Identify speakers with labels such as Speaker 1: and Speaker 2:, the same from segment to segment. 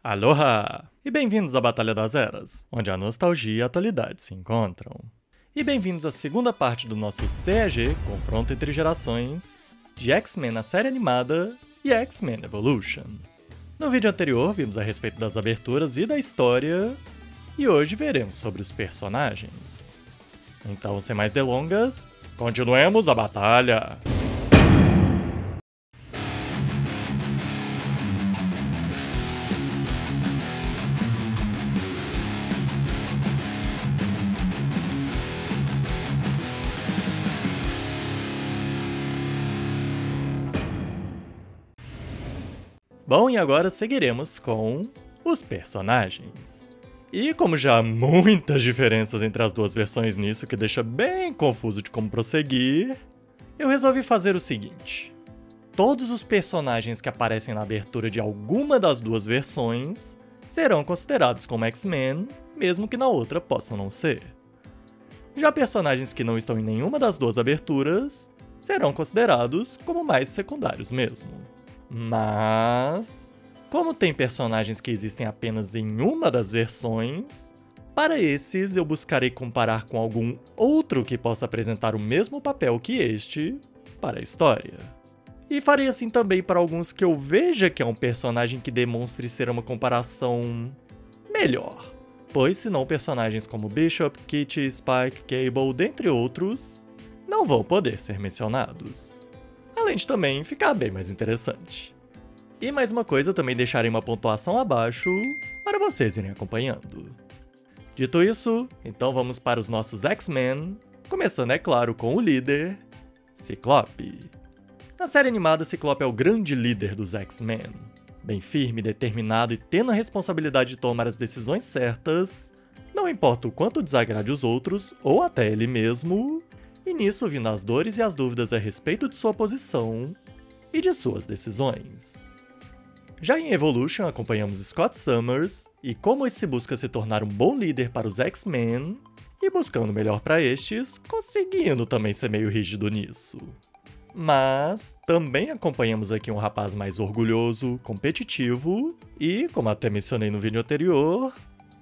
Speaker 1: Aloha! E bem-vindos à Batalha das Eras, onde a nostalgia e a atualidade se encontram. E bem-vindos à segunda parte do nosso CEG, Confronto entre Gerações, de X-Men na série animada e X-Men Evolution. No vídeo anterior vimos a respeito das aberturas e da história, e hoje veremos sobre os personagens. Então, sem mais delongas, continuemos a batalha! Bom, e agora seguiremos com os personagens. E como já há muitas diferenças entre as duas versões nisso, que deixa bem confuso de como prosseguir, eu resolvi fazer o seguinte. Todos os personagens que aparecem na abertura de alguma das duas versões serão considerados como X-Men, mesmo que na outra possam não ser. Já personagens que não estão em nenhuma das duas aberturas serão considerados como mais secundários mesmo. Mas, como tem personagens que existem apenas em uma das versões, para esses eu buscarei comparar com algum outro que possa apresentar o mesmo papel que este para a história. E farei assim também para alguns que eu veja que é um personagem que demonstre ser uma comparação melhor, pois senão personagens como Bishop, Kitty, Spike, Cable, dentre outros, não vão poder ser mencionados. Além de também ficar bem mais interessante. E mais uma coisa, também deixarei uma pontuação abaixo para vocês irem acompanhando. Dito isso, então vamos para os nossos X-Men, começando, é claro, com o líder, Ciclope. Na série animada, Ciclope é o grande líder dos X-Men. Bem firme, determinado e tendo a responsabilidade de tomar as decisões certas, não importa o quanto desagrade os outros, ou até ele mesmo, e nisso vindo as dores e as dúvidas a respeito de sua posição e de suas decisões. Já em Evolution acompanhamos Scott Summers e como esse busca se tornar um bom líder para os X-Men, e buscando o melhor para estes, conseguindo também ser meio rígido nisso. Mas também acompanhamos aqui um rapaz mais orgulhoso, competitivo e, como até mencionei no vídeo anterior,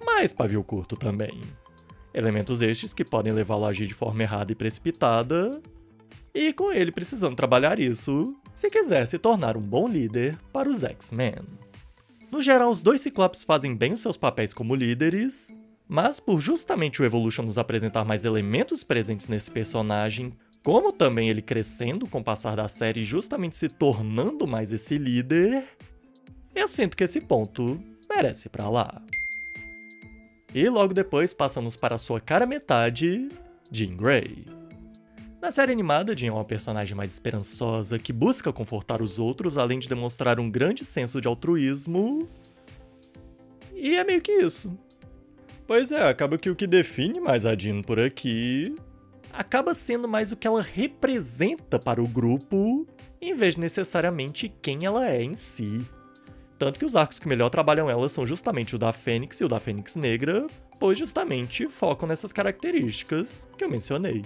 Speaker 1: mais pavio curto também. Elementos estes que podem levá-lo a agir de forma errada e precipitada, e com ele precisando trabalhar isso, se quiser se tornar um bom líder para os X-Men. No geral, os dois Ciclopes fazem bem os seus papéis como líderes, mas por justamente o Evolution nos apresentar mais elementos presentes nesse personagem, como também ele crescendo com o passar da série e justamente se tornando mais esse líder, eu sinto que esse ponto merece ir pra lá. E logo depois passamos para sua cara metade, Jean Grey. Na série animada, Jean é uma personagem mais esperançosa, que busca confortar os outros, além de demonstrar um grande senso de altruísmo. E é meio que isso. Pois é, acaba que o que define mais a Jean por aqui acaba sendo mais o que ela representa para o grupo, em vez de necessariamente quem ela é em si. Tanto que os arcos que melhor trabalham ela são justamente o da Fênix e o da Fênix Negra, pois justamente focam nessas características que eu mencionei.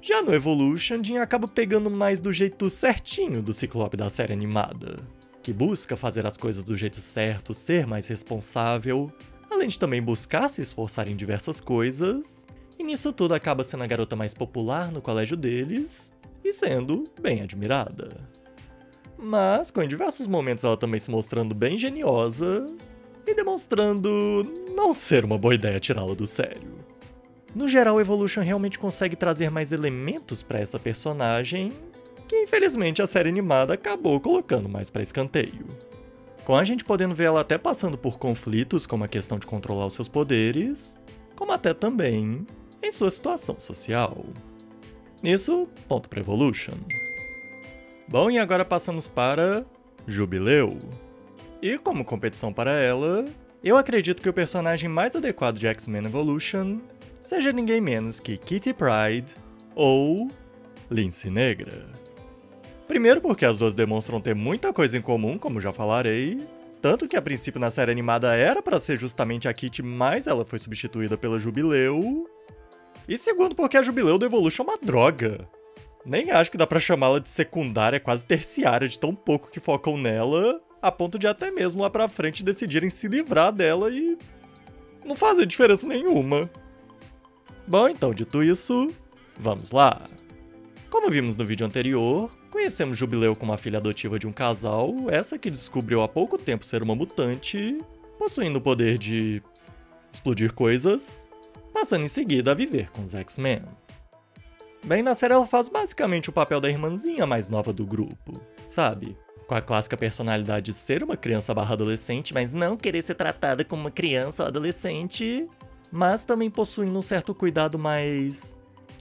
Speaker 1: Já no Evolution, Jean acaba pegando mais do jeito certinho do Ciclope da série animada, que busca fazer as coisas do jeito certo, ser mais responsável, além de também buscar se esforçar em diversas coisas, e nisso tudo acaba sendo a garota mais popular no colégio deles, e sendo bem admirada. Mas, com em diversos momentos ela também se mostrando bem geniosa e demonstrando não ser uma boa ideia tirá-la do sério. No geral, Evolution realmente consegue trazer mais elementos para essa personagem, que infelizmente a série animada acabou colocando mais para escanteio. Com a gente podendo ver ela até passando por conflitos, como a questão de controlar os seus poderes, como até também em sua situação social. Nisso, ponto para Evolution. Bom, e agora passamos para Jubileu. E como competição para ela, eu acredito que o personagem mais adequado de X-Men Evolution seja ninguém menos que Kitty Pryde ou Lince Negra. Primeiro porque as duas demonstram ter muita coisa em comum, como já falarei, tanto que a princípio na série animada era para ser justamente a Kitty, mas ela foi substituída pela Jubileu. E segundo porque a Jubileu do Evolution é uma droga. Nem acho que dá pra chamá-la de secundária, quase terciária, de tão pouco que focam nela, a ponto de até mesmo lá pra frente decidirem se livrar dela e não fazer diferença nenhuma. Bom, então, dito isso, vamos lá. Como vimos no vídeo anterior, conhecemos Jubileu como a filha adotiva de um casal, essa que descobriu há pouco tempo ser uma mutante, possuindo o poder de explodir coisas, passando em seguida a viver com os X-Men. Bem, na série ela faz basicamente o papel da irmãzinha mais nova do grupo, sabe? Com a clássica personalidade de ser uma criança/adolescente, mas não querer ser tratada como uma criança ou adolescente, mas também possuindo um certo cuidado mais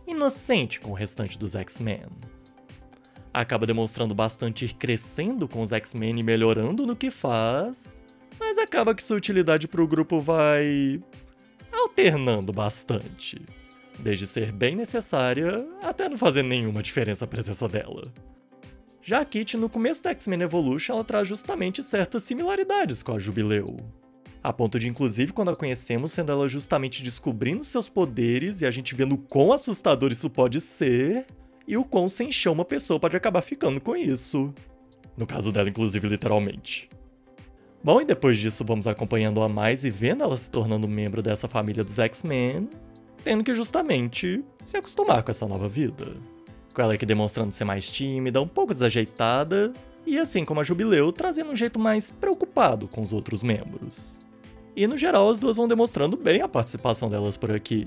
Speaker 1: inocente com o restante dos X-Men. Acaba demonstrando bastante ir crescendo com os X-Men e melhorando no que faz, mas acaba que sua utilidade pro grupo vai alternando bastante, desde ser bem necessária até não fazer nenhuma diferença a presença dela. Já a Kitty, no começo da X-Men Evolution, ela traz justamente certas similaridades com a Jubileu. A ponto de, inclusive, quando a conhecemos, sendo ela justamente descobrindo seus poderes e a gente vendo o quão assustador isso pode ser, e o quão sem chão uma pessoa pode acabar ficando com isso. No caso dela, inclusive, literalmente. Bom, e depois disso vamos acompanhando-a mais e vendo ela se tornando membro dessa família dos X-Men, tendo que justamente se acostumar com essa nova vida. Com ela aqui demonstrando ser mais tímida, um pouco desajeitada, e assim como a Jubileu, trazendo um jeito mais preocupado com os outros membros. E no geral as duas vão demonstrando bem a participação delas por aqui,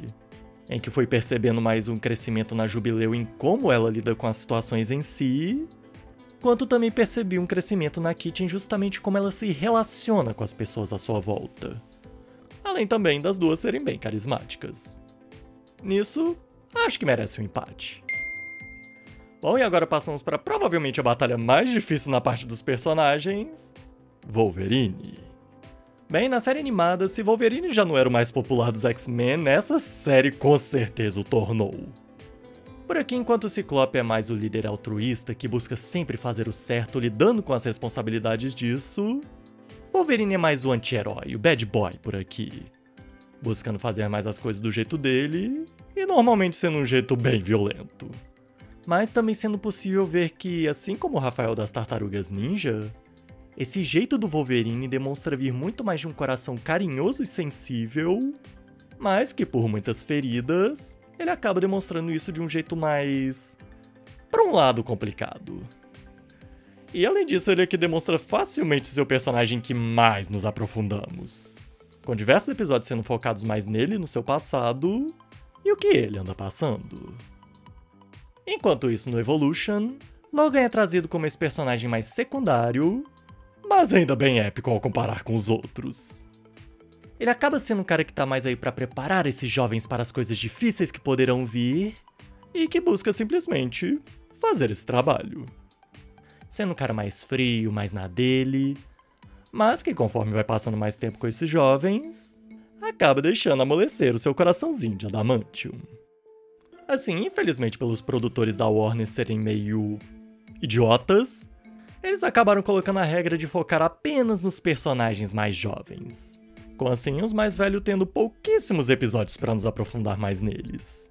Speaker 1: em que fui percebendo mais um crescimento na Jubileu em como ela lida com as situações em si, quanto também percebi um crescimento na Kitty em justamente como ela se relaciona com as pessoas à sua volta. Além também das duas serem bem carismáticas. Nisso, acho que merece um empate. Bom, e agora passamos para provavelmente a batalha mais difícil na parte dos personagens, Wolverine. Bem, na série animada, se Wolverine já não era o mais popular dos X-Men, nessa série com certeza o tornou. Por aqui, enquanto o Ciclope é mais o líder altruísta que busca sempre fazer o certo lidando com as responsabilidades disso, Wolverine é mais o anti-herói, o bad boy por aqui, buscando fazer mais as coisas do jeito dele e normalmente sendo um jeito bem violento. Mas também sendo possível ver que, assim como o Rafael das Tartarugas Ninja, esse jeito do Wolverine demonstra vir muito mais de um coração carinhoso e sensível, mas que por muitas feridas, ele acaba demonstrando isso de um jeito mais, para um lado, complicado. E além disso, ele aqui demonstra facilmente ser o personagem que mais nos aprofundamos, com diversos episódios sendo focados mais nele e no seu passado, e o que ele anda passando. Enquanto isso, no Evolution, Logan é trazido como esse personagem mais secundário, mas ainda bem épico ao comparar com os outros. Ele acaba sendo um cara que tá mais aí pra preparar esses jovens para as coisas difíceis que poderão vir, e que busca simplesmente fazer esse trabalho. Sendo um cara mais frio, mais na dele, mas que conforme vai passando mais tempo com esses jovens, acaba deixando amolecer o seu coraçãozinho de adamantium. Assim, infelizmente pelos produtores da Warner serem meio idiotas, eles acabaram colocando a regra de focar apenas nos personagens mais jovens, com assim os mais velhos tendo pouquíssimos episódios para nos aprofundar mais neles.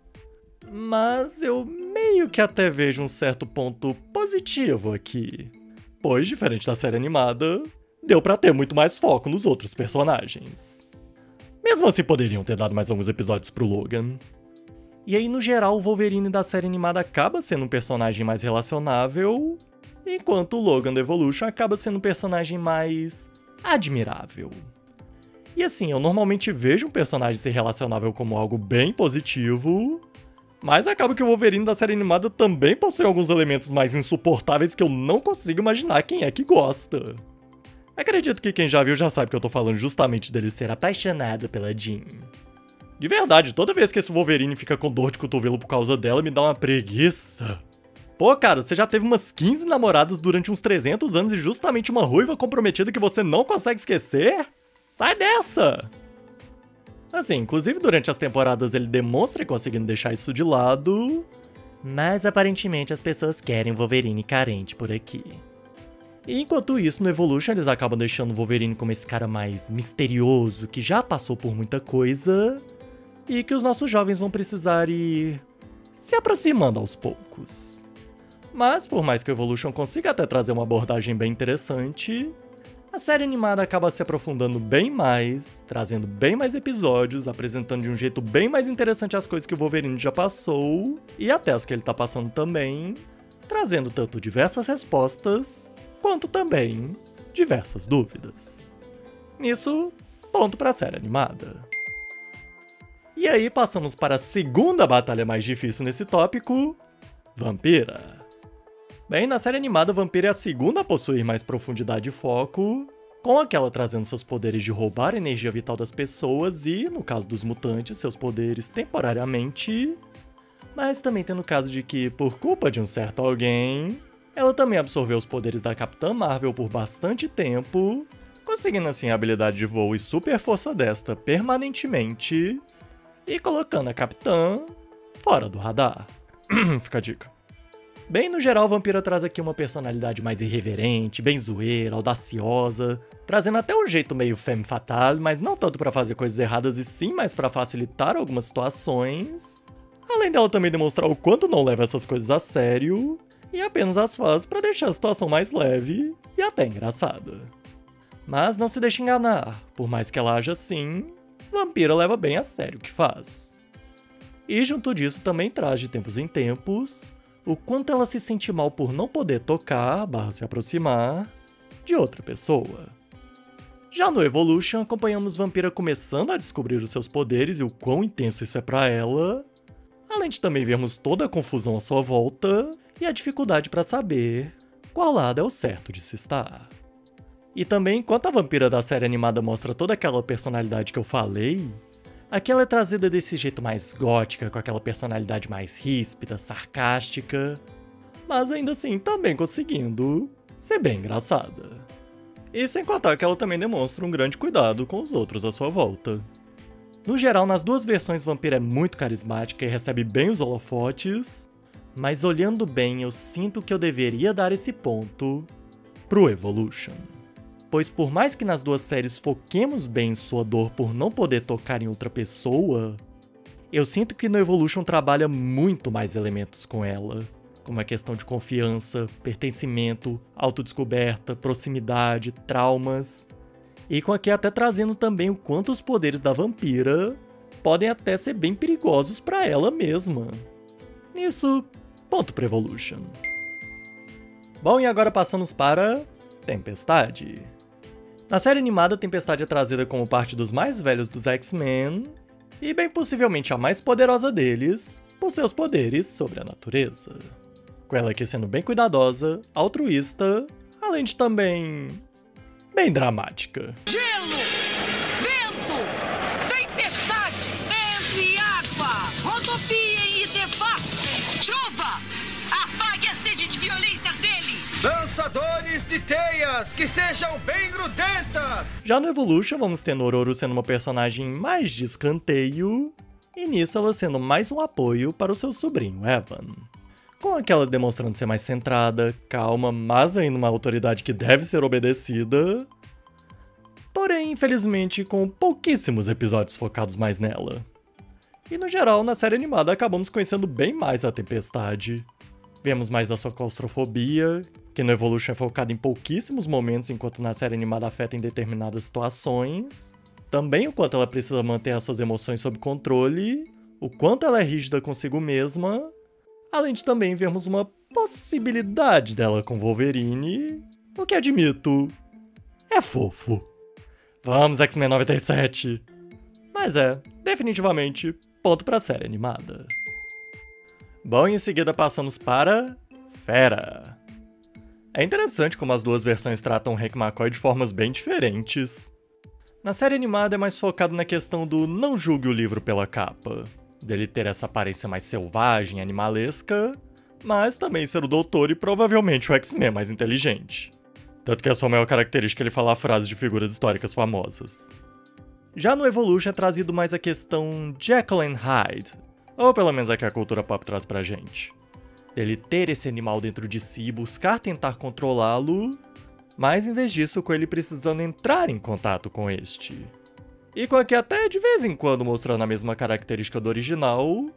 Speaker 1: Mas eu meio que até vejo um certo ponto positivo aqui, pois, diferente da série animada, deu pra ter muito mais foco nos outros personagens. Mesmo assim poderiam ter dado mais alguns episódios pro Logan. E aí, no geral, o Wolverine da série animada acaba sendo um personagem mais relacionável, enquanto o Logan da Evolution acaba sendo um personagem mais admirável. E assim, eu normalmente vejo um personagem ser relacionável como algo bem positivo, mas acaba que o Wolverine da série animada também possui alguns elementos mais insuportáveis que eu não consigo imaginar quem é que gosta. Acredito que quem já viu já sabe que eu tô falando justamente dele ser apaixonado pela Jean. De verdade, toda vez que esse Wolverine fica com dor de cotovelo por causa dela, me dá uma preguiça. Pô, cara, você já teve umas 15 namoradas durante uns 300 anos e justamente uma ruiva comprometida que você não consegue esquecer? Sai dessa! Assim, inclusive durante as temporadas ele demonstra conseguindo deixar isso de lado, mas aparentemente as pessoas querem Wolverine carente por aqui. E enquanto isso, no Evolution eles acabam deixando o Wolverine como esse cara mais misterioso, que já passou por muita coisa, e que os nossos jovens vão precisar ir se aproximando aos poucos. Mas, por mais que o Evolution consiga até trazer uma abordagem bem interessante, A série animada acaba se aprofundando bem mais, trazendo bem mais episódios, apresentando de um jeito bem mais interessante as coisas que o Wolverine já passou, e até as que ele tá passando também, trazendo tanto diversas respostas, quanto também diversas dúvidas. Nisso, ponto pra série animada. E aí passamos para a segunda batalha mais difícil nesse tópico, Vampira. Bem, na série animada, Vampira é a segunda a possuir mais profundidade e foco, com aquela trazendo seus poderes de roubar a energia vital das pessoas e, no caso dos mutantes, seus poderes temporariamente, mas também tem no caso de que, por culpa de um certo alguém, ela também absorveu os poderes da Capitã Marvel por bastante tempo, conseguindo assim a habilidade de voo e super força desta permanentemente, e colocando a Capitã fora do radar. Fica a dica. Bem, no geral, Vampira traz aqui uma personalidade mais irreverente, bem zoeira, audaciosa, trazendo até um jeito meio femme fatale, mas não tanto pra fazer coisas erradas e sim mais pra facilitar algumas situações. Além dela também demonstrar o quanto não leva essas coisas a sério, e apenas as faz pra deixar a situação mais leve e até engraçada. Mas não se deixe enganar, por mais que ela haja assim, Vampira leva bem a sério o que faz. E junto disso também traz de tempos em tempos o quanto ela se sente mal por não poder tocar, se aproximar, de outra pessoa. Já no Evolution, acompanhamos Vampira começando a descobrir os seus poderes e o quão intenso isso é pra ela, além de também vermos toda a confusão à sua volta e a dificuldade pra saber qual lado é o certo de se estar. E também, enquanto a Vampira da série animada mostra toda aquela personalidade que eu falei, aqui ela é trazida desse jeito mais gótica, com aquela personalidade mais ríspida, sarcástica, mas ainda assim também conseguindo ser bem engraçada. E sem contar que ela também demonstra um grande cuidado com os outros à sua volta. No geral, nas duas versões, Vampira é muito carismática e recebe bem os holofotes, mas olhando bem, eu sinto que eu deveria dar esse ponto pro Evolution. Pois por mais que nas duas séries foquemos bem em sua dor por não poder tocar em outra pessoa, eu sinto que no Evolution trabalha muito mais elementos com ela, como a questão de confiança, pertencimento, autodescoberta, proximidade, traumas, e com aqui até trazendo também o quanto os poderes da Vampira podem até ser bem perigosos para ela mesma. Nisso, ponto para Evolution. Bom, e agora passamos para Tempestade. Na série animada, Tempestade é trazida como parte dos mais velhos dos X-Men, e bem possivelmente a mais poderosa deles, por seus poderes sobre a natureza. Com ela aqui sendo bem cuidadosa, altruísta, além de também bem dramática.
Speaker 2: Gelo! Vento! Tempestade! Vento e água! Rodopiem e devastem! Chuva! Apague a sede de violência deles!
Speaker 3: Lançadores de teias, que sejam bem grudentas!
Speaker 1: Já no Evolution, vamos ter Ororo sendo uma personagem mais de escanteio, e nisso ela sendo mais um apoio para o seu sobrinho Evan. Com aquela demonstrando ser mais centrada, calma, mas ainda uma autoridade que deve ser obedecida, porém, infelizmente, com pouquíssimos episódios focados mais nela. E no geral, na série animada, acabamos conhecendo bem mais a Tempestade. Vemos mais da sua claustrofobia, que no Evolution é focada em pouquíssimos momentos, enquanto na série animada afeta em determinadas situações. Também o quanto ela precisa manter as suas emoções sob controle, o quanto ela é rígida consigo mesma, além de também vermos uma possibilidade dela com Wolverine, o que admito, é fofo. Vamos, X-Men 97! Mas definitivamente, ponto pra série animada. Bom, em seguida passamos para Fera. É interessante como as duas versões tratam Hank McCoy de formas bem diferentes. Na série animada é mais focado na questão do não julgue o livro pela capa, dele ter essa aparência mais selvagem, animalesca, mas também ser o doutor e provavelmente o X-Men mais inteligente. Tanto que a sua maior característica é ele falar frases de figuras históricas famosas. Já no Evolution é trazido mais a questão Jekyll and Hyde, ou pelo menos é que a cultura pop traz pra gente. Dele ter esse animal dentro de si e buscar tentar controlá-lo, mas em vez disso com ele precisando entrar em contato com este. E com aqui até de vez em quando mostrando a mesma característica do original,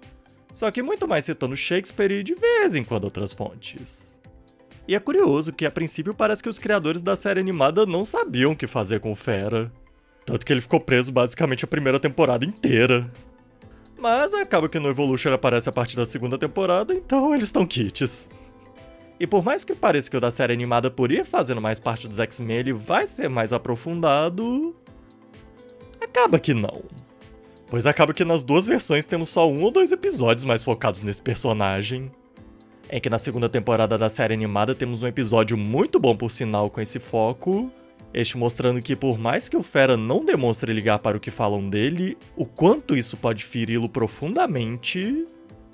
Speaker 1: só que muito mais citando Shakespeare e de vez em quando outras fontes. E é curioso que a princípio parece que os criadores da série animada não sabiam o que fazer com o Fera. Tanto que ele ficou preso basicamente a primeira temporada inteira. Mas acaba que no Evolution ele aparece a partir da segunda temporada, então eles estão kits. E por mais que pareça que o da série animada, por ir fazendo mais parte dos X-Men, ele vai ser mais aprofundado, acaba que não. Pois acaba que nas duas versões temos só 1 ou 2 episódios mais focados nesse personagem. Em que na segunda temporada da série animada temos um episódio muito bom por sinal com esse foco, este mostrando que por mais que o Fera não demonstre ligar para o que falam dele, o quanto isso pode feri-lo profundamente.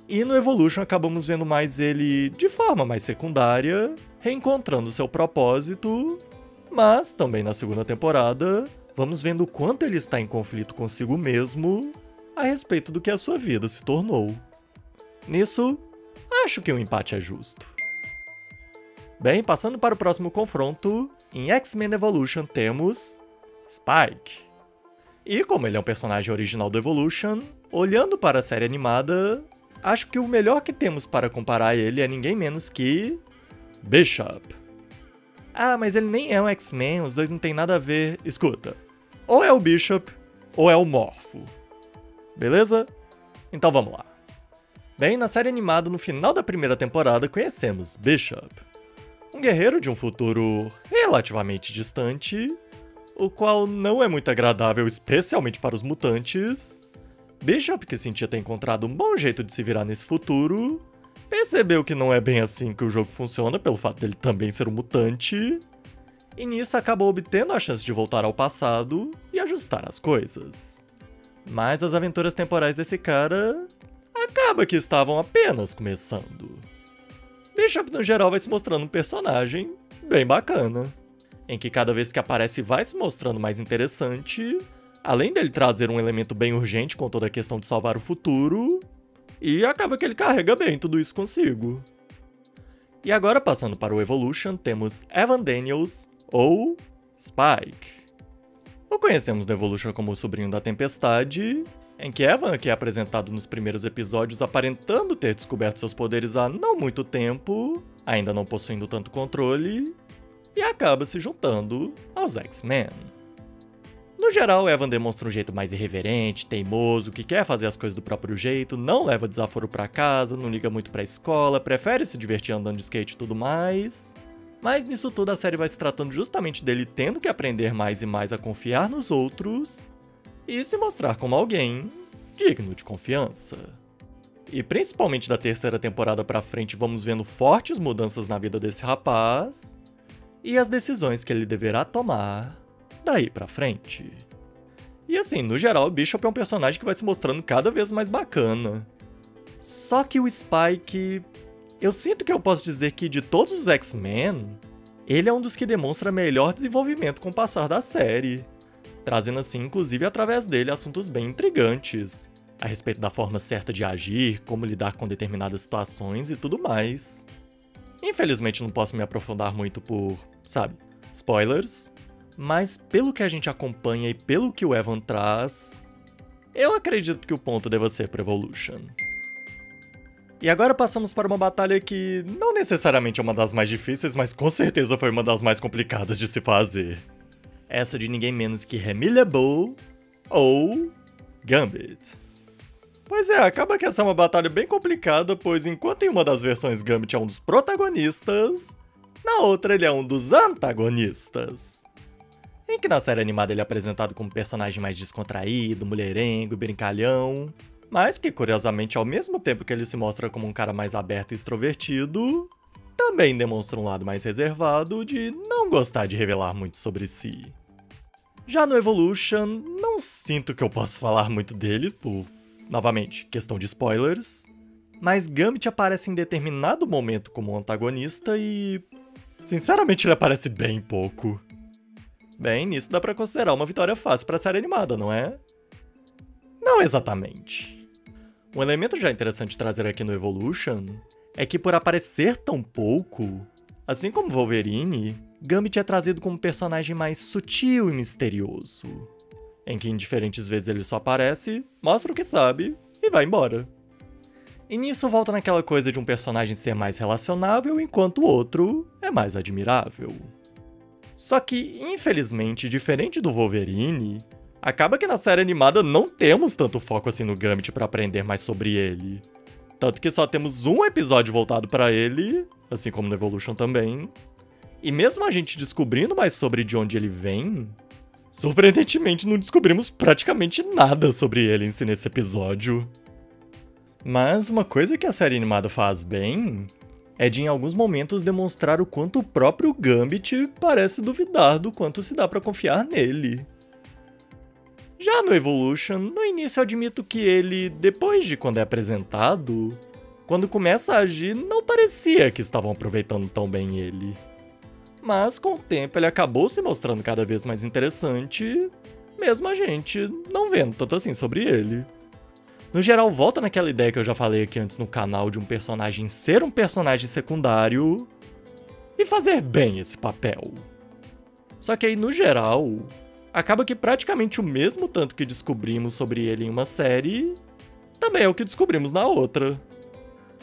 Speaker 1: E no Evolution acabamos vendo mais ele de forma mais secundária, reencontrando seu propósito, mas também na segunda temporada, vamos vendo o quanto ele está em conflito consigo mesmo a respeito do que a sua vida se tornou. Nisso, acho que um empate é justo. Bem, passando para o próximo confronto, em X-Men Evolution temos Spike. E como ele é um personagem original do Evolution, olhando para a série animada, acho que o melhor que temos para comparar ele é ninguém menos que Bishop. Ah, mas ele nem é um X-Men, os dois não tem nada a ver. Escuta, ou é o Bishop, ou é o Morpho. Beleza? Então vamos lá. Bem, na série animada, no final da primeira temporada, conhecemos Bishop, um guerreiro de um futuro relativamente distante, o qual não é muito agradável, especialmente para os mutantes. Bishop, que sentia ter encontrado um bom jeito de se virar nesse futuro, percebeu que não é bem assim que o jogo funciona, pelo fato dele também ser um mutante, e nisso acabou obtendo a chance de voltar ao passado e ajustar as coisas. Mas as aventuras temporais desse cara acaba que estavam apenas começando. Bishop, no geral, vai se mostrando um personagem bem bacana, em que cada vez que aparece vai se mostrando mais interessante, além dele trazer um elemento bem urgente com toda a questão de salvar o futuro, e acaba que ele carrega bem tudo isso consigo. E agora, passando para o Evolution, temos Evan Daniels, ou Spike. O conhecemos no Evolution como o sobrinho da Tempestade, em que Evan, que é apresentado nos primeiros episódios aparentando ter descoberto seus poderes há não muito tempo, ainda não possuindo tanto controle, e acaba se juntando aos X-Men. No geral, Evan demonstra um jeito mais irreverente, teimoso, que quer fazer as coisas do próprio jeito, não leva desaforo pra casa, não liga muito pra escola, prefere se divertir andando de skate e tudo mais. Mas nisso tudo a série vai se tratando justamente dele tendo que aprender mais e mais a confiar nos outros e se mostrar como alguém digno de confiança. E principalmente da terceira temporada pra frente vamos vendo fortes mudanças na vida desse rapaz e as decisões que ele deverá tomar daí pra frente. E assim, no geral, o Bishop é um personagem que vai se mostrando cada vez mais bacana. Só que o Spike, eu sinto que eu posso dizer que de todos os X-Men, ele é um dos que demonstra melhor desenvolvimento com o passar da série, trazendo assim, inclusive através dele, assuntos bem intrigantes, a respeito da forma certa de agir, como lidar com determinadas situações e tudo mais. Infelizmente não posso me aprofundar muito por, sabe, spoilers, mas pelo que a gente acompanha e pelo que o Evan traz, eu acredito que o ponto deva ser pro Evolution. E agora passamos para uma batalha que não necessariamente é uma das mais difíceis, mas com certeza foi uma das mais complicadas de se fazer. Essa de ninguém menos que Remy LeBeau ou Gambit. Pois é, acaba que essa é uma batalha bem complicada, pois enquanto em uma das versões Gambit é um dos protagonistas, na outra ele é um dos antagonistas. Em que na série animada ele é apresentado como um personagem mais descontraído, mulherengo, brincalhão, mas que curiosamente ao mesmo tempo que ele se mostra como um cara mais aberto e extrovertido, também demonstra um lado mais reservado de não gostar de revelar muito sobre si. Já no Evolution, não sinto que eu possa falar muito dele, por, novamente, questão de spoilers, mas Gambit aparece em determinado momento como antagonista e, sinceramente, ele aparece bem pouco. Bem, nisso dá pra considerar uma vitória fácil pra série animada, não é? Não exatamente. Um elemento já interessante de trazer aqui no Evolution é que por aparecer tão pouco, assim como Wolverine, Gambit é trazido como um personagem mais sutil e misterioso, em que em diferentes vezes ele só aparece, mostra o que sabe e vai embora. E nisso volta naquela coisa de um personagem ser mais relacionável, enquanto o outro é mais admirável. Só que, infelizmente, diferente do Wolverine, acaba que na série animada não temos tanto foco assim no Gambit pra aprender mais sobre ele. Tanto que só temos um episódio voltado pra ele, assim como no Evolution também. E mesmo a gente descobrindo mais sobre de onde ele vem, surpreendentemente não descobrimos praticamente nada sobre ele em si nesse episódio. Mas uma coisa que a série animada faz bem é de em alguns momentos demonstrar o quanto o próprio Gambit parece duvidar do quanto se dá pra confiar nele. Já no Evolution, no início eu admito que ele, depois de quando é apresentado, quando começa a agir, não parecia que estavam aproveitando tão bem ele. Mas com o tempo ele acabou se mostrando cada vez mais interessante, mesmo a gente não vendo tanto assim sobre ele. No geral, volta naquela ideia que eu já falei aqui antes no canal de um personagem ser um personagem secundário e fazer bem esse papel. Só que aí, no geral, acaba que praticamente o mesmo tanto que descobrimos sobre ele em uma série, também é o que descobrimos na outra.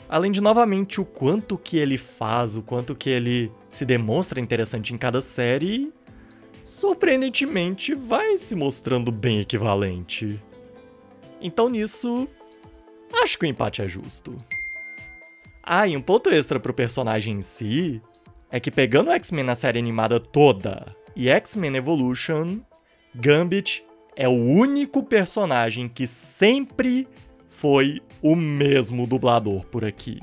Speaker 1: Além de, novamente, o quanto que ele faz, o quanto que ele se demonstra interessante em cada série, surpreendentemente vai se mostrando bem equivalente. Então nisso, acho que o empate é justo. Ah, e um ponto extra pro personagem em si, é que pegando o X-Men na série animada toda e X-Men Evolution, Gambit é o único personagem que sempre foi o mesmo dublador por aqui.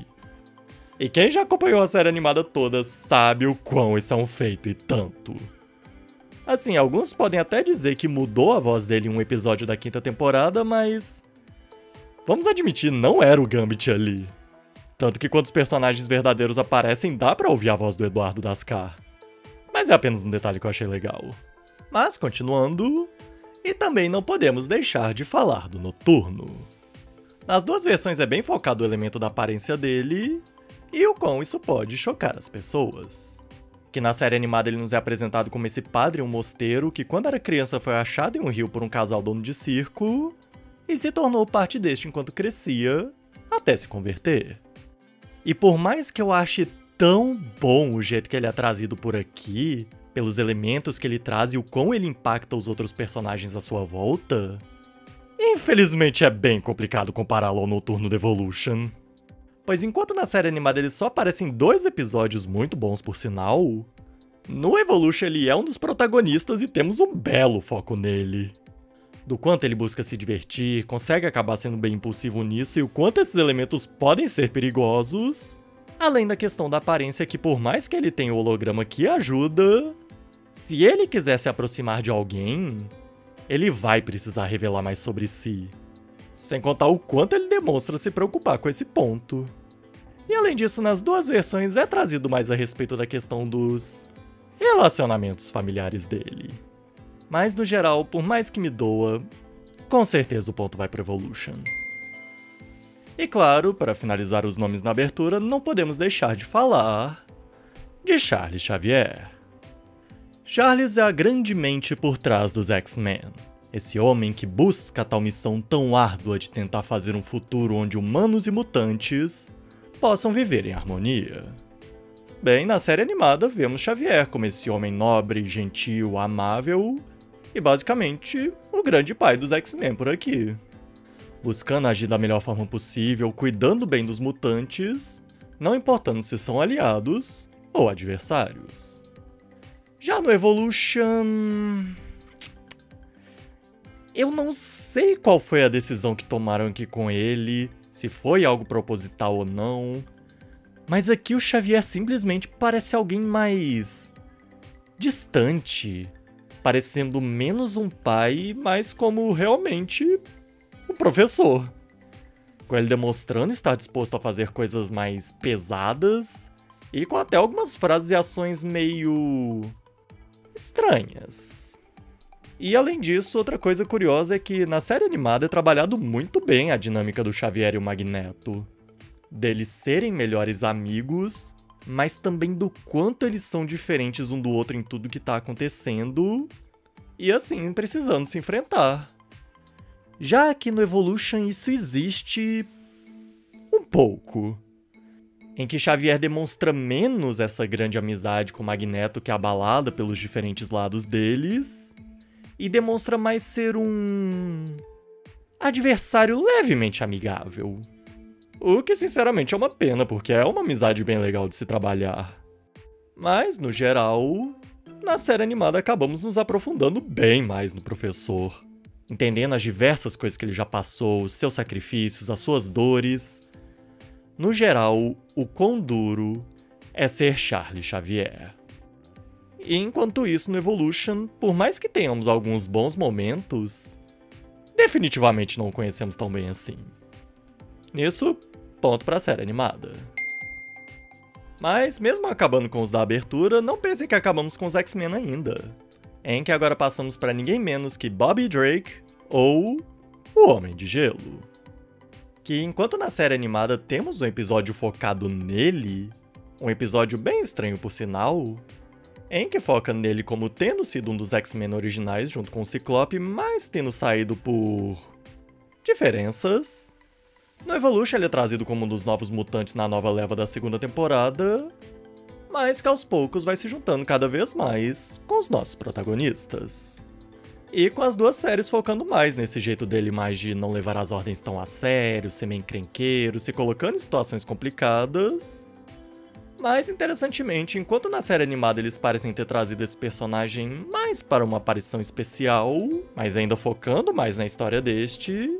Speaker 1: E quem já acompanhou a série animada toda sabe o quão isso é um feito e tanto. Assim, alguns podem até dizer que mudou a voz dele em um episódio da 5ª temporada, mas vamos admitir, não era o Gambit ali. Tanto que quando os personagens verdadeiros aparecem, dá pra ouvir a voz do Eduardo Daskar. Mas é apenas um detalhe que eu achei legal. Mas, continuando, e também não podemos deixar de falar do Noturno. Nas duas versões é bem focado o elemento da aparência dele, e o quão isso pode chocar as pessoas. Que na série animada ele nos é apresentado como esse padre em um mosteiro que quando era criança foi achado em um rio por um casal dono de circo, e se tornou parte deste enquanto crescia, até se converter. E por mais que eu ache tão bom o jeito que ele é trazido por aqui, pelos elementos que ele traz e o quão ele impacta os outros personagens à sua volta, infelizmente é bem complicado compará-lo ao Noturno do Evolution. Pois enquanto na série animada ele só aparece em 2 episódios muito bons por sinal, no Evolution ele é um dos protagonistas e temos um belo foco nele. Do quanto ele busca se divertir, consegue acabar sendo bem impulsivo nisso e o quanto esses elementos podem ser perigosos, além da questão da aparência que por mais que ele tenha o holograma que ajuda, se ele quiser se aproximar de alguém, ele vai precisar revelar mais sobre si. Sem contar o quanto ele demonstra se preocupar com esse ponto. E além disso, nas duas versões é trazido mais a respeito da questão dos relacionamentos familiares dele. Mas no geral, por mais que me doa, com certeza o ponto vai pro Evolution. E claro, para finalizar os nomes na abertura, não podemos deixar de falar de Charles Xavier. Charles é a grande mente por trás dos X-Men. Esse homem que busca a tal missão tão árdua de tentar fazer um futuro onde humanos e mutantes possam viver em harmonia. Bem, na série animada vemos Xavier como esse homem nobre, gentil, amável e basicamente o grande pai dos X-Men por aqui. Buscando agir da melhor forma possível, cuidando bem dos mutantes, não importando se são aliados ou adversários. Já no Evolution, eu não sei qual foi a decisão que tomaram aqui com ele, se foi algo proposital ou não, mas aqui o Xavier simplesmente parece alguém mais distante, parecendo menos um pai, mais como realmente um professor. Com ele demonstrando estar disposto a fazer coisas mais pesadas e com até algumas frases e ações meio estranhas. E além disso, outra coisa curiosa é que na série animada é trabalhado muito bem a dinâmica do Xavier e o Magneto. Deles serem melhores amigos, mas também do quanto eles são diferentes um do outro em tudo que tá acontecendo, e assim, precisando se enfrentar. Já aqui no Evolution isso existe um pouco. Em que Xavier demonstra menos essa grande amizade com Magneto que é abalada pelos diferentes lados deles, e demonstra mais ser um adversário levemente amigável. O que sinceramente é uma pena, porque é uma amizade bem legal de se trabalhar. Mas, no geral, na série animada acabamos nos aprofundando bem mais no professor, entendendo as diversas coisas que ele já passou, os seus sacrifícios, as suas dores. No geral, o quão duro é ser Charles Xavier. E enquanto isso, no Evolution, por mais que tenhamos alguns bons momentos, definitivamente não o conhecemos tão bem assim. Nisso, ponto pra série animada. Mas, mesmo acabando com os da abertura, não pensem que acabamos com os X-Men ainda. Em que agora passamos para ninguém menos que Bobby Drake, ou o Homem de Gelo. Que enquanto na série animada temos um episódio focado nele, um episódio bem estranho por sinal, em que foca nele como tendo sido um dos X-Men originais junto com o Ciclope, mas tendo saído por diferenças. No Evolution ele é trazido como um dos novos mutantes na nova leva da segunda temporada, mas que aos poucos vai se juntando cada vez mais com os nossos protagonistas. E com as duas séries focando mais nesse jeito dele mais de não levar as ordens tão a sério, ser meio encrenqueiro, se colocando em situações complicadas. Mas, interessantemente, enquanto na série animada eles parecem ter trazido esse personagem mais para uma aparição especial, mas ainda focando mais na história deste,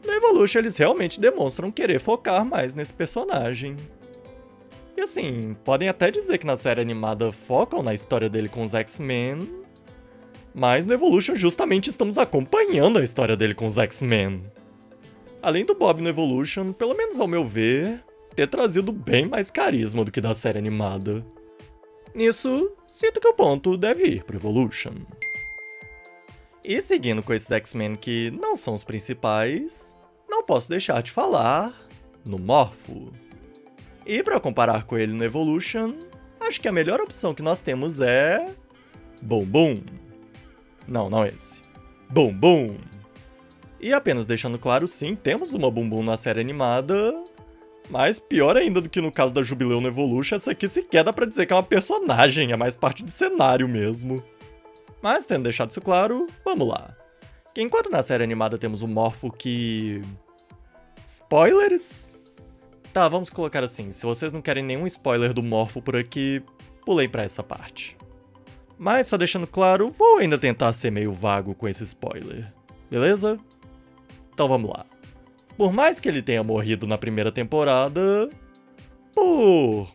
Speaker 1: no Evolution eles realmente demonstram querer focar mais nesse personagem. E assim, podem até dizer que na série animada focam na história dele com os X-Men, mas no Evolution justamente estamos acompanhando a história dele com os X-Men. Além do Bob no Evolution, pelo menos ao meu ver, ter trazido bem mais carisma do que da série animada. Nisso, sinto que o ponto deve ir pro Evolution. E seguindo com esses X-Men que não são os principais, não posso deixar de falar no Morpho. E para comparar com ele no Evolution, acho que a melhor opção que nós temos é Boom Boom. Não esse. Boom Boom. E apenas deixando claro, sim, temos uma Boom Boom na série animada, mas pior ainda do que no caso da Jubileu no Evolution, essa aqui sequer dá pra dizer que é uma personagem, é mais parte do cenário mesmo. Mas tendo deixado isso claro, vamos lá. Que enquanto na série animada temos um Morpho que... Spoilers? Tá, vamos colocar assim, se vocês não querem nenhum spoiler do Morpho por aqui, pulei pra essa parte. Mas só deixando claro, vou ainda tentar ser meio vago com esse spoiler, beleza? Então vamos lá. Por mais que ele tenha morrido na primeira temporada, por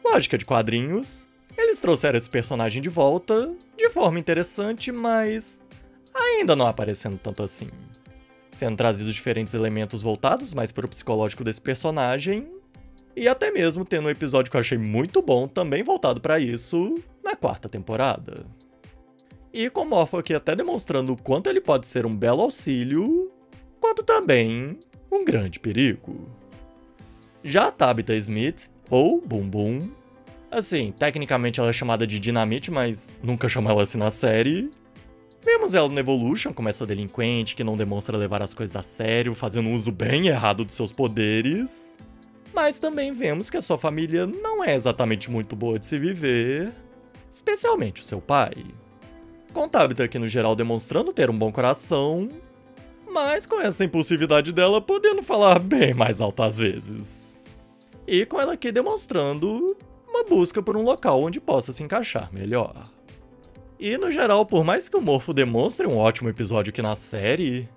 Speaker 1: lógica de quadrinhos, eles trouxeram esse personagem de volta de forma interessante, mas ainda não aparecendo tanto assim. Sendo trazidos diferentes elementos voltados mais para o psicológico desse personagem, e até mesmo tendo um episódio que eu achei muito bom também voltado para isso na quarta temporada. E com o Morpho aqui até demonstrando o quanto ele pode ser um belo auxílio, quanto também um grande perigo. Já a Tabitha Smith, ou Boom Boom, assim, tecnicamente ela é chamada de Dinamite, mas nunca chamo ela assim na série. Vemos ela no Evolution como essa delinquente que não demonstra levar as coisas a sério, fazendo um uso bem errado dos seus poderes. Mas também vemos que a sua família não é exatamente muito boa de se viver, especialmente o seu pai. Com Tabitha aqui no geral demonstrando ter um bom coração, mas com essa impulsividade dela podendo falar bem mais alto às vezes. E com ela aqui demonstrando uma busca por um local onde possa se encaixar melhor. E no geral, por mais que o Morpho demonstre um ótimo episódio aqui na série,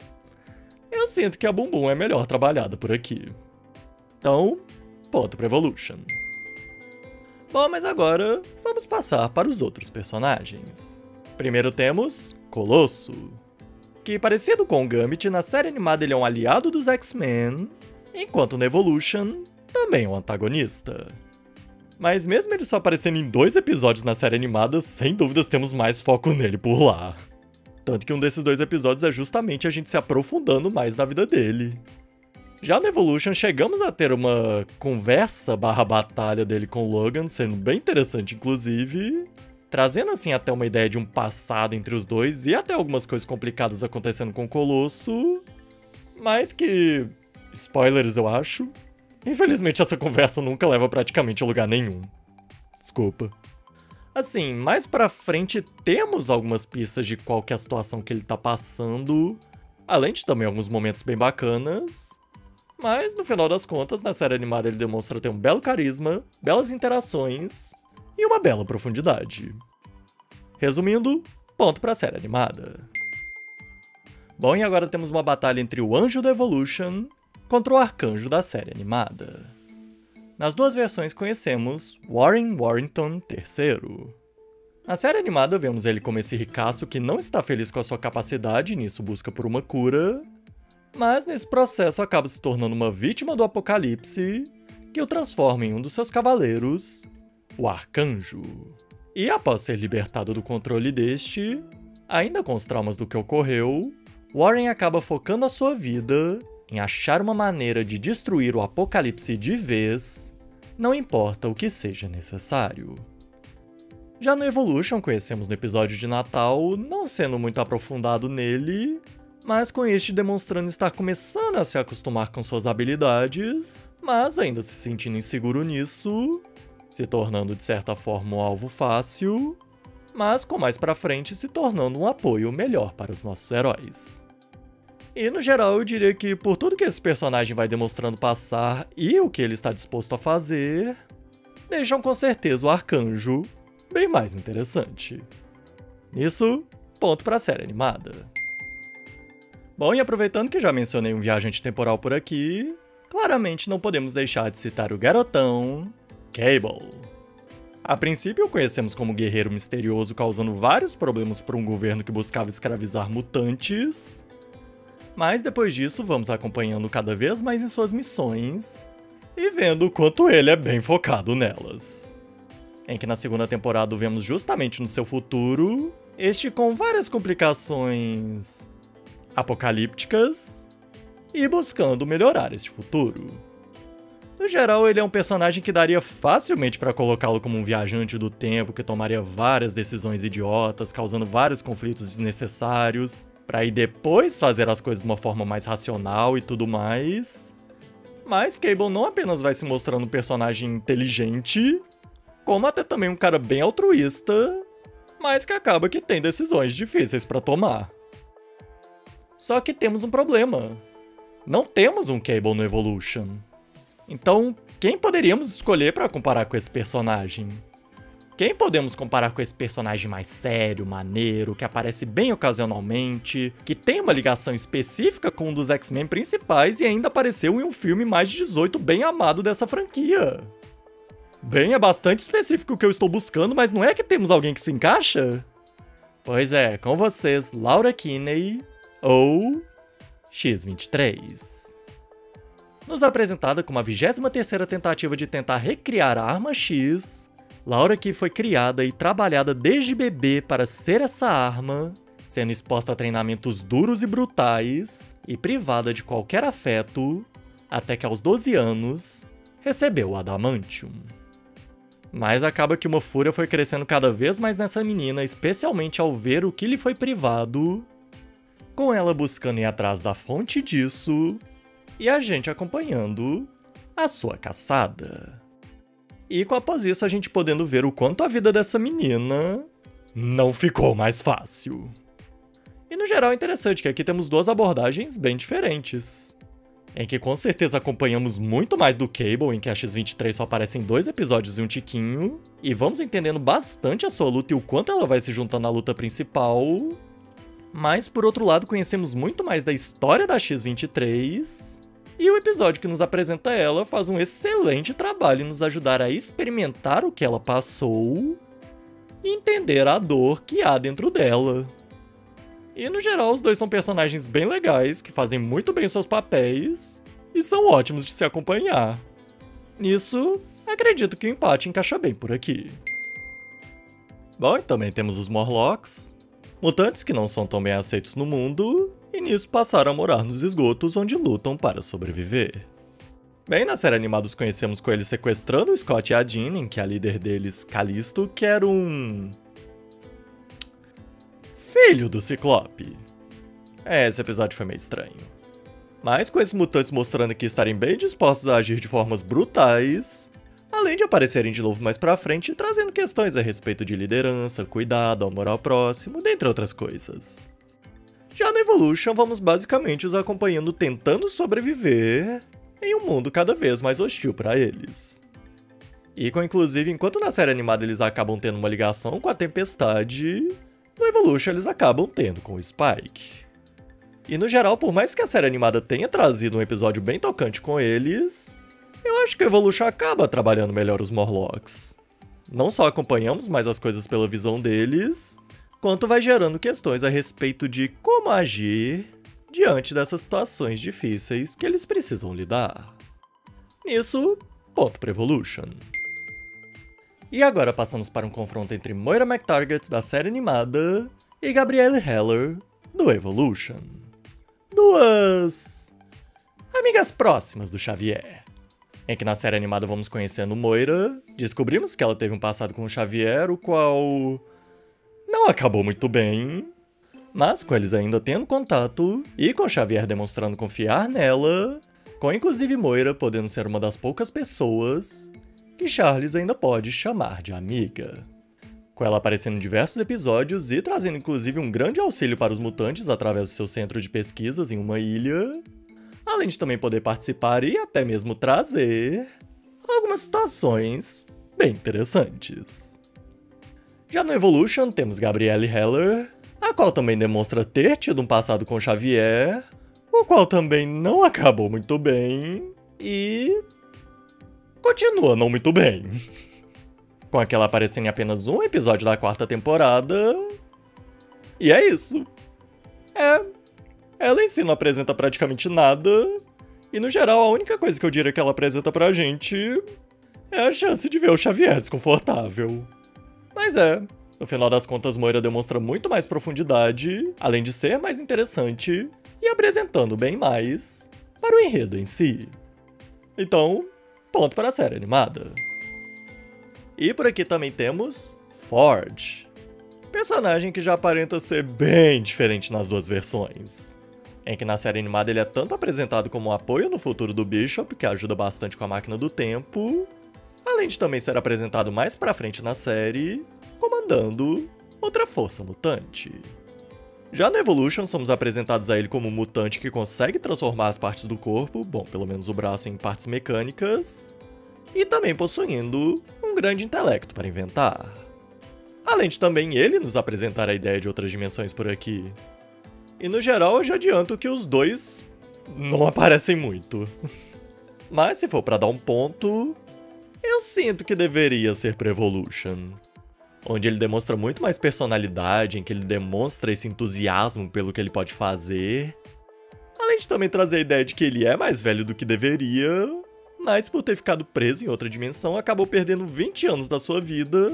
Speaker 1: eu sinto que a Boom Boom é melhor trabalhada por aqui. Então, ponto pra Evolution. Bom, mas agora vamos passar para os outros personagens. Primeiro temos Colosso, que parecido com o Gambit, na série animada ele é um aliado dos X-Men, enquanto no Evolution também é um antagonista. Mas mesmo ele só aparecendo em 2 episódios na série animada, sem dúvidas temos mais foco nele por lá. Tanto que um desses 2 episódios é justamente a gente se aprofundando mais na vida dele. Já no Evolution chegamos a ter uma conversa / batalha dele com o Logan, sendo bem interessante inclusive, trazendo assim até uma ideia de um passado entre os dois e até algumas coisas complicadas acontecendo com o Colosso, mas que, spoilers eu acho, Infelizmente essa conversa nunca leva praticamente a lugar nenhum. Desculpa. Assim, mais pra frente temos algumas pistas de qual que é a situação que ele tá passando, além de também alguns momentos bem bacanas. Mas, no final das contas, na série animada ele demonstra ter um belo carisma, belas interações e uma bela profundidade. Resumindo, ponto pra série animada. Bom, e agora temos uma batalha entre o Anjo do Evolution contra o Arcanjo da série animada. Nas duas versões conhecemos Warren Warrington III. Na série animada vemos ele como esse ricaço que não está feliz com a sua capacidade e nisso busca por uma cura, mas nesse processo acaba se tornando uma vítima do apocalipse que o transforma em um dos seus cavaleiros, o Arcanjo. E após ser libertado do controle deste, ainda com os traumas do que ocorreu, Warren acaba focando a sua vida em achar uma maneira de destruir o apocalipse de vez, não importa o que seja necessário. Já no Evolution conhecemos no episódio de Natal, não sendo muito aprofundado nele, mas com este demonstrando estar começando a se acostumar com suas habilidades, mas ainda se sentindo inseguro nisso, se tornando de certa forma um alvo fácil, mas com mais pra frente se tornando um apoio melhor para os nossos heróis. E no geral eu diria que por tudo que esse personagem vai demonstrando passar e o que ele está disposto a fazer, deixam com certeza o Arcanjo bem mais interessante. Nisso, ponto pra série animada. Bom, e aproveitando que já mencionei um viajante temporal por aqui, claramente não podemos deixar de citar o garotão Cable. A princípio o conhecemos como guerreiro misterioso causando vários problemas para um governo que buscava escravizar mutantes, mas depois disso vamos acompanhando cada vez mais em suas missões e vendo o quanto ele é bem focado nelas. Em que na segunda temporada o vemos justamente no seu futuro, este com várias complicações apocalípticas e buscando melhorar este futuro. No geral, ele é um personagem que daria facilmente para colocá-lo como um viajante do tempo que tomaria várias decisões idiotas, causando vários conflitos desnecessários, para aí depois fazer as coisas de uma forma mais racional e tudo mais. Mas Cable não apenas vai se mostrando um personagem inteligente, como até também um cara bem altruísta, mas que acaba que tem decisões difíceis para tomar. Só que temos um problema. Não temos um Cable no Evolution. Então, quem poderíamos escolher para comparar com esse personagem? Quem podemos comparar com esse personagem mais sério, maneiro, que aparece bem ocasionalmente, que tem uma ligação específica com um dos X-Men principais e ainda apareceu em um filme mais de 18 bem amado dessa franquia? Bem, é bastante específico o que eu estou buscando, mas não é que temos alguém que se encaixa? Pois é, com vocês, Laura Kinney, ou X-23. Nos apresentada como a 23ª tentativa de tentar recriar a Arma X, Laura que foi criada e trabalhada desde bebê para ser essa arma, sendo exposta a treinamentos duros e brutais e privada de qualquer afeto, até que aos 12 anos recebeu o Adamantium. Mas acaba que uma fúria foi crescendo cada vez mais nessa menina, especialmente ao ver o que lhe foi privado, com ela buscando ir atrás da fonte disso e a gente acompanhando a sua caçada. E após isso a gente podendo ver o quanto a vida dessa menina não ficou mais fácil. E no geral é interessante que aqui temos duas abordagens bem diferentes. Em que com certeza acompanhamos muito mais do Cable, em que a X-23 só aparece em 2 episódios e um tiquinho, e vamos entendendo bastante a sua luta e o quanto ela vai se juntando à luta principal. Mas por outro lado conhecemos muito mais da história da X-23, e o episódio que nos apresenta ela faz um excelente trabalho em nos ajudar a experimentar o que ela passou e entender a dor que há dentro dela. E no geral os dois são personagens bem legais, que fazem muito bem seus papéis e são ótimos de se acompanhar. Nisso, acredito que o empate encaixa bem por aqui. Bom, e também temos os Morlocks, mutantes que não são tão bem aceitos no mundo, e nisso passaram a morar nos esgotos onde lutam para sobreviver. Bem, na série animada os conhecemos com eles sequestrando o Scott e a Jean, em que a líder deles, Callisto, que era um filho do Ciclope. Esse episódio foi meio estranho. Mas com esses mutantes mostrando que estarem bem dispostos a agir de formas brutais, além de aparecerem de novo mais pra frente, trazendo questões a respeito de liderança, cuidado, amor ao próximo, dentre outras coisas. Já no Evolution, vamos basicamente os acompanhando tentando sobreviver em um mundo cada vez mais hostil para eles. E inclusive, enquanto na série animada eles acabam tendo uma ligação com a Tempestade, no Evolution eles acabam tendo com o Spike. E no geral, por mais que a série animada tenha trazido um episódio bem tocante com eles, eu acho que o Evolution acaba trabalhando melhor os Morlocks. Não só acompanhamos mais as coisas pela visão deles, quanto vai gerando questões a respeito de como agir diante dessas situações difíceis que eles precisam lidar. Nisso, ponto para Evolution. E agora passamos para um confronto entre Moira MacTaggert da série animada e Gabrielle Heller do Evolution. Duas amigas próximas do Xavier. Em que na série animada vamos conhecendo Moira, descobrimos que ela teve um passado com o Xavier, o qual não acabou muito bem, mas com eles ainda tendo contato e com o Xavier demonstrando confiar nela, com inclusive Moira podendo ser uma das poucas pessoas que Charles ainda pode chamar de amiga. Com ela aparecendo em diversos episódios e trazendo inclusive um grande auxílio para os mutantes através do seu centro de pesquisas em uma ilha, além de também poder participar e até mesmo trazer algumas situações bem interessantes. Já no Evolution temos Gabrielle Heller, a qual também demonstra ter tido um passado com Xavier, o qual também não acabou muito bem e continua não muito bem. Com aquela aparecendo em apenas um episódio da 4ª temporada. E é isso. Ela em si não apresenta praticamente nada. E no geral, a única coisa que eu diria que ela apresenta pra gente é a chance de ver o Xavier desconfortável. Mas no final das contas, Moira demonstra muito mais profundidade, além de ser mais interessante e apresentando bem mais para o enredo em si. Então, ponto para a série animada. E por aqui também temos Forge, personagem que já aparenta ser bem diferente nas duas versões. Em que na série animada ele é tanto apresentado como um apoio no futuro do Bishop, que ajuda bastante com a máquina do tempo, além de também ser apresentado mais pra frente na série, comandando outra força mutante. Já no Evolution, somos apresentados a ele como um mutante que consegue transformar as partes do corpo, bom, pelo menos o braço, em partes mecânicas, e também possuindo um grande intelecto para inventar. Além de também ele nos apresentar a ideia de outras dimensões por aqui. E no geral eu já adianto que os dois não aparecem muito. Mas se for para dar um ponto, eu sinto que deveria ser pra Evolution. Onde ele demonstra muito mais personalidade, em que ele demonstra esse entusiasmo pelo que ele pode fazer. Além de também trazer a ideia de que ele é mais velho do que deveria, mas por ter ficado preso em outra dimensão, acabou perdendo 20 anos da sua vida,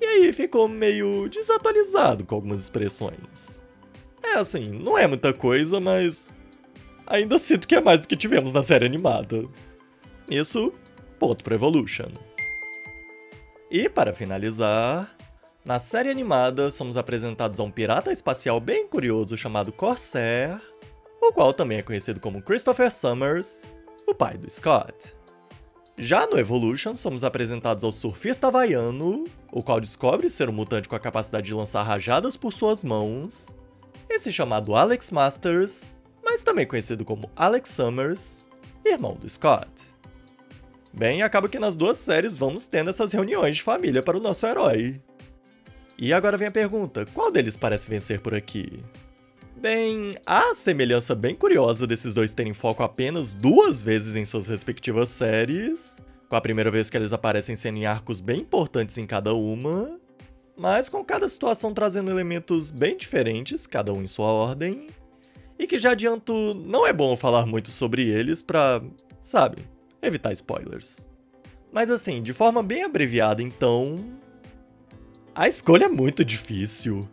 Speaker 1: e aí ficou meio desatualizado com algumas expressões. Assim, não é muita coisa, mas ainda sinto que é mais do que tivemos na série animada. Isso, ponto pra Evolution. E para finalizar, na série animada somos apresentados a um pirata espacial bem curioso chamado Corsair, o qual também é conhecido como Christopher Summers, o pai do Scott. Já no Evolution, somos apresentados ao surfista havaiano, o qual descobre ser um mutante com a capacidade de lançar rajadas por suas mãos, esse chamado Alex Masters, mas também conhecido como Alex Summers, irmão do Scott. Bem, acaba que nas duas séries vamos tendo essas reuniões de família para o nosso herói. E agora vem a pergunta, qual deles parece vencer por aqui? Bem, há a semelhança bem curiosa desses dois terem foco apenas 2 vezes em suas respectivas séries, com a primeira vez que eles aparecem sendo em arcos bem importantes em cada uma, mas com cada situação trazendo elementos bem diferentes, cada um em sua ordem, e que já adianto, não é bom falar muito sobre eles pra, sabe, evitar spoilers. Mas assim, de forma bem abreviada então, a escolha é muito difícil,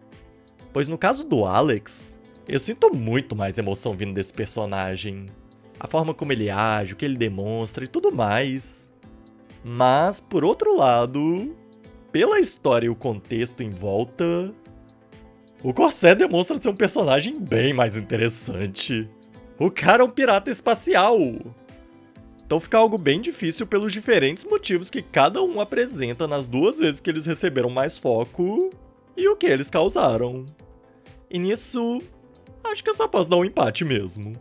Speaker 1: pois no caso do Alex, eu sinto muito mais emoção vindo desse personagem. A forma como ele age, o que ele demonstra e tudo mais. Mas, por outro lado, pela história e o contexto em volta, o Corsair demonstra ser um personagem bem mais interessante. O cara é um pirata espacial! Então fica algo bem difícil pelos diferentes motivos que cada um apresenta nas 2 vezes que eles receberam mais foco e o que eles causaram. E nisso, acho que eu só posso dar um empate mesmo.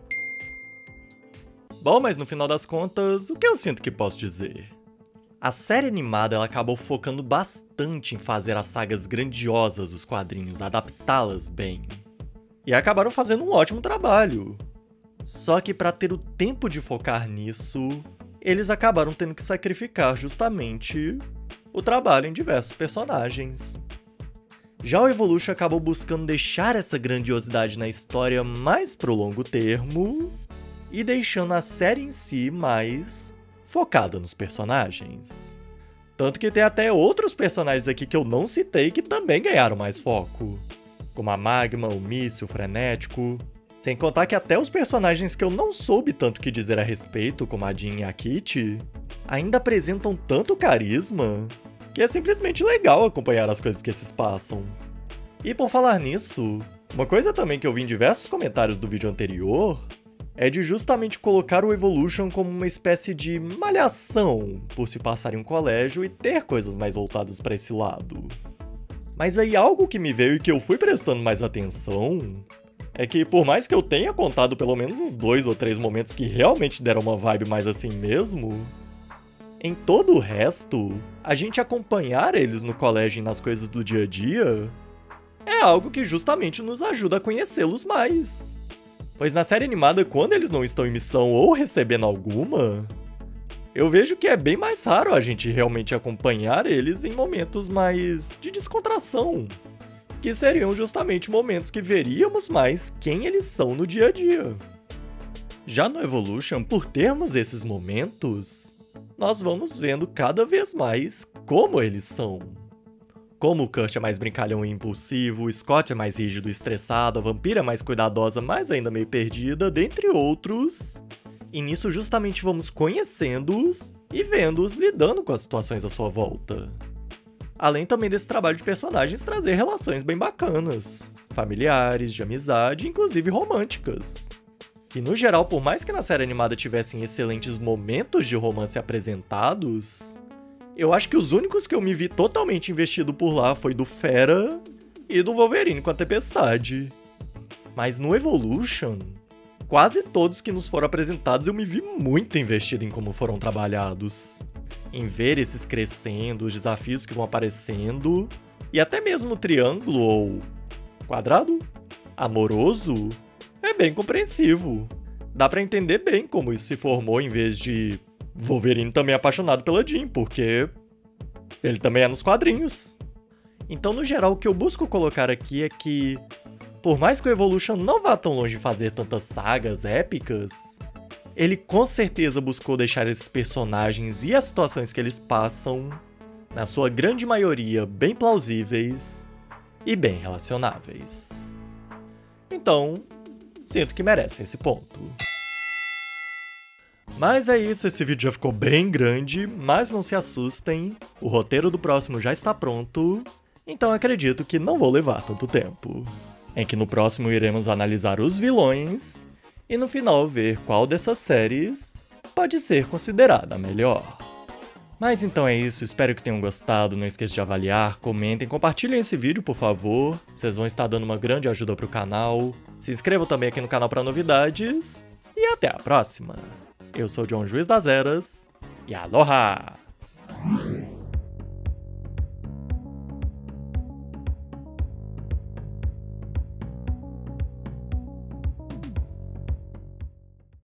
Speaker 1: Bom, mas no final das contas, o que eu sinto que posso dizer? A série animada ela acabou focando bastante em fazer as sagas grandiosas dos quadrinhos, adaptá-las bem. E acabaram fazendo um ótimo trabalho. Só que para ter o tempo de focar nisso, eles acabaram tendo que sacrificar justamente o trabalho em diversos personagens. Já o Evolution acabou buscando deixar essa grandiosidade na história mais pro longo termo e deixando a série em si mais focada nos personagens. Tanto que tem até outros personagens aqui que eu não citei que também ganharam mais foco, como a Magma, o Míssil, o Frenético. Sem contar que até os personagens que eu não soube tanto que dizer a respeito, como a Jean e a Kitty, ainda apresentam tanto carisma que é simplesmente legal acompanhar as coisas que esses passam. E por falar nisso, uma coisa também que eu vi em diversos comentários do vídeo anterior é de justamente colocar o Evolution como uma espécie de malhação por se passar em um colégio e ter coisas mais voltadas para esse lado. Mas aí algo que me veio e que eu fui prestando mais atenção é que por mais que eu tenha contado pelo menos uns 2 ou 3 momentos que realmente deram uma vibe mais assim mesmo, em todo o resto, a gente acompanhar eles no colégio e nas coisas do dia a dia é algo que justamente nos ajuda a conhecê-los mais. Pois na série animada, quando eles não estão em missão ou recebendo alguma, eu vejo que é bem mais raro a gente realmente acompanhar eles em momentos mais de descontração, que seriam justamente momentos que veríamos mais quem eles são no dia a dia. Já no Evolution, por termos esses momentos, nós vamos vendo cada vez mais como eles são. Como o Kurt é mais brincalhão e impulsivo, o Scott é mais rígido e estressado, a Vampira é mais cuidadosa, mas ainda meio perdida, dentre outros. E nisso justamente vamos conhecendo-os e vendo-os lidando com as situações à sua volta. Além também desse trabalho de personagens trazer relações bem bacanas, familiares, de amizade, inclusive românticas. Que no geral, por mais que na série animada tivessem excelentes momentos de romance apresentados, eu acho que os únicos que eu me vi totalmente investido por lá foi do Fera e do Wolverine com a Tempestade. Mas no Evolution, quase todos que nos foram apresentados eu me vi muito investido em como foram trabalhados. Em ver esses crescendo, os desafios que vão aparecendo, e até mesmo o triângulo ou quadrado amoroso é bem compreensivo. Dá pra entender bem como isso se formou em vez de Wolverine também apaixonado pela Jean, porque ele também é nos quadrinhos. Então, no geral, o que eu busco colocar aqui é que, por mais que o Evolution não vá tão longe de fazer tantas sagas épicas, ele com certeza buscou deixar esses personagens e as situações que eles passam, na sua grande maioria, bem plausíveis e bem relacionáveis. Então, sinto que merecem esse ponto. Mas é isso, esse vídeo já ficou bem grande, mas não se assustem, o roteiro do próximo já está pronto, então acredito que não vou levar tanto tempo. Em que no próximo iremos analisar os vilões, e no final ver qual dessas séries pode ser considerada a melhor. Mas então é isso, espero que tenham gostado, não esqueçam de avaliar, comentem, compartilhem esse vídeo por favor, vocês vão estar dando uma grande ajuda pro canal, se inscrevam também aqui no canal para novidades, e até a próxima! Eu sou o John Juiz das Eras, e aloha!